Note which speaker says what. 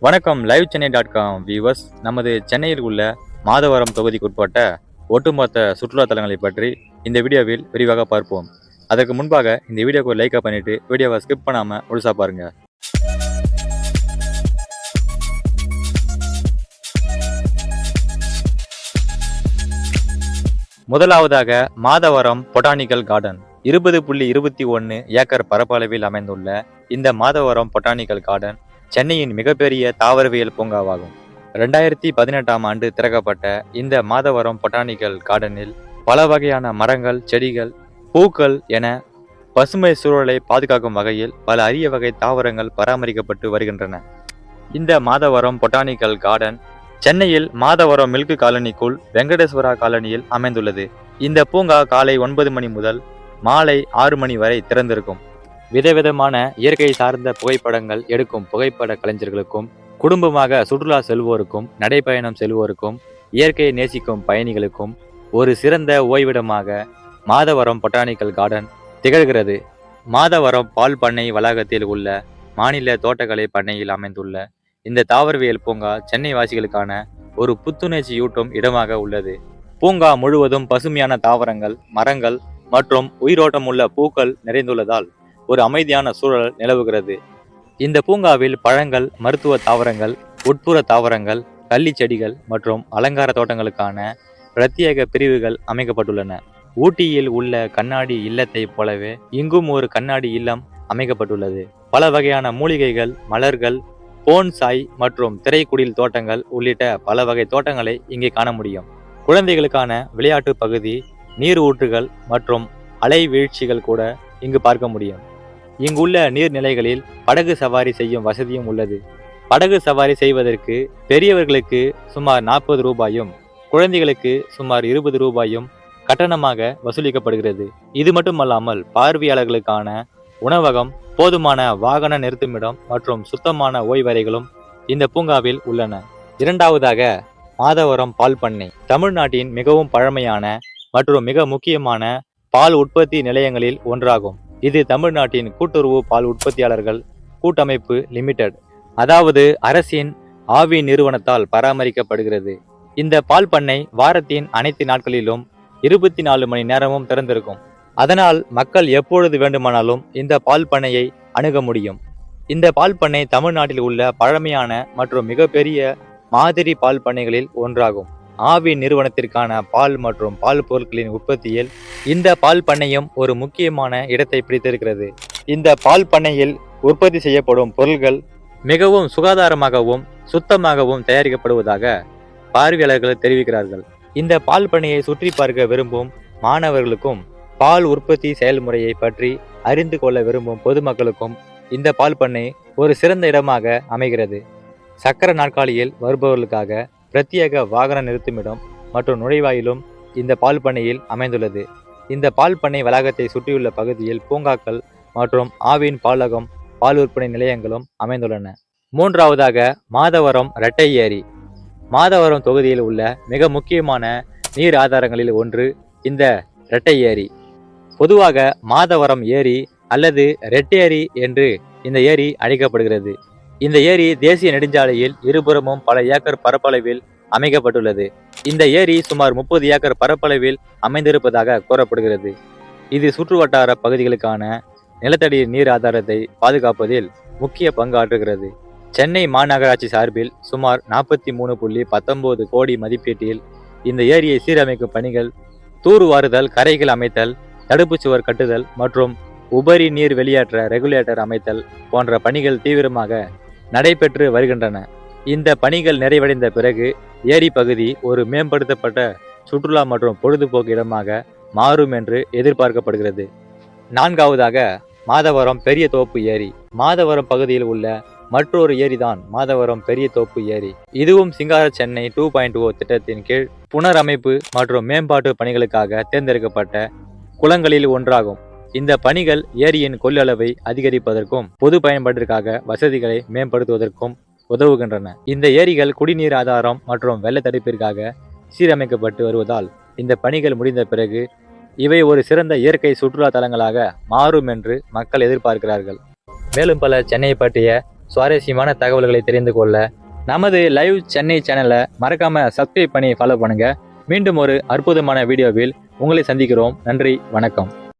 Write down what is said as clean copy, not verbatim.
Speaker 1: வணக்கம். livechennai.com viewers. நமது சென்னையில் உள்ள மாதவரம் தொகுதிக்குட்பட்ட ஒட்டுமொத்த சுற்றுலா தலங்களை பற்றி இந்த வீடியோவில் விரிவாக பார்ப்போம். அதற்கு முன்பாக இந்த வீடியோக்கு லைக் பண்ணிட்டு வீடியோவை ஸ்கிப் பண்ணாம முழுசா பாருங்க. முதலாவதாக மாதவரம் பொட்டானிக்கல் கார்டன். 20.21 ஏக்கர் பரப்பளவில் அமைந்துள்ள இந்த மாதவரம் பொட்டானிக்கல் கார்டன் சென்னையின் மிகப்பெரிய தாவரவியல் பூங்காவாகும். 2018ஆம் ஆண்டு திறக்கப்பட்ட இந்த மாதவரம் பொட்டானிக்கல் கார்டனில் பல வகையான மரங்கள், செடிகள், பூக்கள் என பசுமை சூழலை பாதுகாக்கும் வகையில் பல அரிய வகை தாவரங்கள் பராமரிக்கப்பட்டு வருகின்றன. இந்த மாதவரம் பொட்டானிக்கல் கார்டன் சென்னையில் மாதவரம் மில்க் காலனிக்குள் வெங்கடேஸ்வரா காலனியில் அமைந்துள்ளது. இந்த பூங்கா காலை 9 மணி முதல் மாலை 6 மணி வரை திறந்திருக்கும். விதவிதமான இயற்கை சார்ந்த புகைப்படங்கள் எடுக்கும் புகைப்பட கலைஞர்களுக்கும், குடும்பமாக சுற்றுலா செல்வோருக்கும், நடைப்பயணம் செல்வோருக்கும், இயற்கையை நேசிக்கும் பயணிகளுக்கும் ஒரு சிறந்த ஓய்விடமாக மாதவரம் பொட்டானிக்கல் கார்டன் திகழ்கிறது. மாதவரம் பால் பண்ணை வளாகத்தில் உள்ள மாநில தோட்டக்கலை பண்ணையில் அமைந்துள்ள இந்த தாவரவியல் பூங்கா சென்னை வாசிகளுக்கான ஒரு புத்துணர்ச்சியூட்டும் இடமாக உள்ளது. பூங்கா முழுவதும் பசுமையான தாவரங்கள், மரங்கள் மற்றும் உயிரோட்டமுள்ள பூக்கள் நிறைந்துள்ளதால் ஒரு அமைதியான சூழல் நிலவுகிறது. இந்த பூங்காவில் பழங்கள், மருத்துவ தாவரங்கள், உட்புற தாவரங்கள், கள்ளி செடிகள் மற்றும் அலங்கார தோட்டங்களுக்கான பிரத்யேக பிரிவுகள் அமைக்கப்பட்டுள்ளன. ஊட்டியில் உள்ள கண்ணாடி இல்லத்தை போலவே இங்கும் ஒரு கண்ணாடி இல்லம் அமைக்கப்பட்டுள்ளது. பல வகையான மூலிகைகள், மலர்கள், போன்சாய் மற்றும் திரைக்குடில் தோட்டங்கள் உள்ளிட்ட பல வகை தோட்டங்களை இங்கே காண முடியும். குழந்தைகளுக்கான விளையாட்டு பகுதி, நீர் ஊற்றுகள் மற்றும் அலை வீழ்ச்சிகள் கூட இங்கு பார்க்க முடியும். இங்குள்ள நீர்நிலைகளில் படகு சவாரி செய்யும் வசதியும் உள்ளது. படகு சவாரி செய்வதற்கு பெரியவர்களுக்கு சுமார் 40 ரூபாயும், குழந்தைகளுக்கு சுமார் 20 ரூபாயும் கட்டணமாக வசூலிக்கப்படுகிறது. இது மட்டுமல்லாமல் பார்வையாளர்களுக்கான உணவகம், போதுமான வாகன நிறுத்துமிடம் மற்றும் சுத்தமான ஓய்வறைகளும் இந்த பூங்காவில் உள்ளன. இரண்டாவதாக மாதவரம் பால் பண்ணை. தமிழ்நாட்டின் மிகவும் பழமையான மற்றும் மிக முக்கியமான பால் உற்பத்தி நிலையங்களில் ஒன்றாகும். இது தமிழ்நாட்டின் கூட்டுறவு பால் உற்பத்தியாளர்கள் கூட்டமைப்பு லிமிடெட், அதாவது அரசின் ஆவி நிறுவனத்தால் பராமரிக்கப்படுகிறது. இந்த பால் பண்ணை வாரத்தின் அனைத்து நாட்களிலும் 24 மணி நேரமும் திறந்திருக்கும். அதனால் மக்கள் எப்பொழுது வேண்டுமானாலும் இந்த பால் பண்ணையை அணுக முடியும். இந்த பால் பண்ணை தமிழ்நாட்டில் உள்ள பழமையான மற்றும் மிகப்பெரிய மாதிரி பால் பண்ணைகளில் ஒன்றாகும். ஆவி நிறுவனத்திற்கான பால் மற்றும் பால் பொருட்களின் உற்பத்தியில் இந்த பால் பண்ணையும் ஒரு முக்கியமான இடத்தை பிடித்திருக்கிறது. இந்த பால் பண்ணையில் உற்பத்தி செய்யப்படும் பொருட்கள் மிகவும் சுகாதாரமாகவும் சுத்தமாகவும் தயாரிக்கப்படுவதாக பார்வையாளர்கள் தெரிவிக்கிறார்கள். இந்த பால் பண்ணையை சுற்றி பார்க்க விரும்பும் மாணவர்களுக்கும், பால் உற்பத்தி செயல்முறையை பற்றி அறிந்து கொள்ள விரும்பும் பொதுமக்களுக்கும் இந்த பால் பண்ணை ஒரு சிறந்த இடமாக அமைகிறது. சக்கர நாற்காலியில் வருபவர்களுக்காக பிரத்யேக வாகன நிறுத்துமிடம் மற்றும் நுழைவாயிலும் இந்த பால் பண்ணையில் அமைந்துள்ளது. இந்த பால் பண்ணை வளாகத்தை சுற்றியுள்ள பகுதியில் பூங்காக்கள் மற்றும் ஆவின் பாலகம், பால் விற்பனை நிலையங்களும் அமைந்துள்ளன. மூன்றாவதாக மாதவரம் இரட்டை ஏரி. மாதவரம் தொகுதியில் உள்ள மிக முக்கியமான நீர் ஆதாரங்களில் ஒன்று இந்த இரட்டை ஏரி. பொதுவாக மாதவரம் ஏரி அல்லது ரெட்டேரி என்று இந்த ஏரி அழைக்கப்படுகிறது. இந்த ஏரி தேசிய நெடுஞ்சாலையில் இருபுறமும் பல ஏக்கர் பரப்பளவில் அமைக்கப்பட்டுள்ளது. இந்த ஏரி சுமார் 30 ஏக்கர் பரப்பளவில் அமைந்திருப்பதாக கூறப்படுகிறது. இது சுற்றுவட்டார பகுதிகளுக்கான நிலத்தடி நீர் ஆதாரத்தை பாதுகாப்பதில் முக்கிய பங்காற்றுகிறது. சென்னை மாநகராட்சி சார்பில் சுமார் 43.19 கோடி மதிப்பீட்டில் இந்த ஏரியை சீரமைக்கும் பணிகள், தூர்வாறுதல், கரைகள் அமைத்தல், தடுப்பு சுவர் கட்டுதல் மற்றும் உபரி நீர் வெளியேற்ற ரெகுலேட்டர் அமைத்தல் போன்ற பணிகள் தீவிரமாக நடைபெற்று வருகின்றன. இந்த பணிகள் நிறைவடைந்த பிறகு ஏரி பகுதி ஒரு மேம்படுத்தப்பட்ட சுற்றுலா மற்றும் பொழுதுபோக்கு இடமாக மாறும் என்று எதிர்பார்க்கப்படுகிறது. நான்காவதாக மாதவரம் பெரிய தோப்பு ஏரி. மாதவரம் பகுதியில் உள்ள மற்றொரு ஏரிதான் மாதவரம் பெரிய தோப்பு ஏரி. இதுவும் சிங்கார சென்னை 2.0 திட்டத்தின் கீழ் புனரமைப்பு மற்றும் மேம்பாட்டு பணிகளுக்காக தேர்ந்தெடுக்கப்பட்ட குளங்களில் ஒன்றாகும். இந்த பணிகள் ஏரியின் கொள்ளளவை அதிகரிப்பதற்கும் பொது பயன்பாட்டிற்காக வசதிகளை மேம்படுத்துவதற்கும் உதவுகின்றன. இந்த ஏரிகள் குடிநீர் ஆதாரம் மற்றும் வெள்ள தடுப்பிற்காக சீரமைக்கப்பட்டு வருவதால் இந்த பணிகள் முடிந்த பிறகு இவை ஒரு சிறந்த இயற்கை சுற்றுலா தலங்களாக மாறும் என்று மக்கள் எதிர்பார்க்கிறார்கள். மேலும் பல சென்னை பற்றிய சுவாரஸ்யமான தகவல்களை தெரிந்து கொள்ள நமது லைவ் சென்னை சேனலை மறக்காம சப்ஸ்கிரைப் பண்ணி ஃபாலோ பண்ணுங்க. மீண்டும் ஒரு அற்புதமான வீடியோவில் உங்களை சந்திக்கிறோம். நன்றி, வணக்கம்.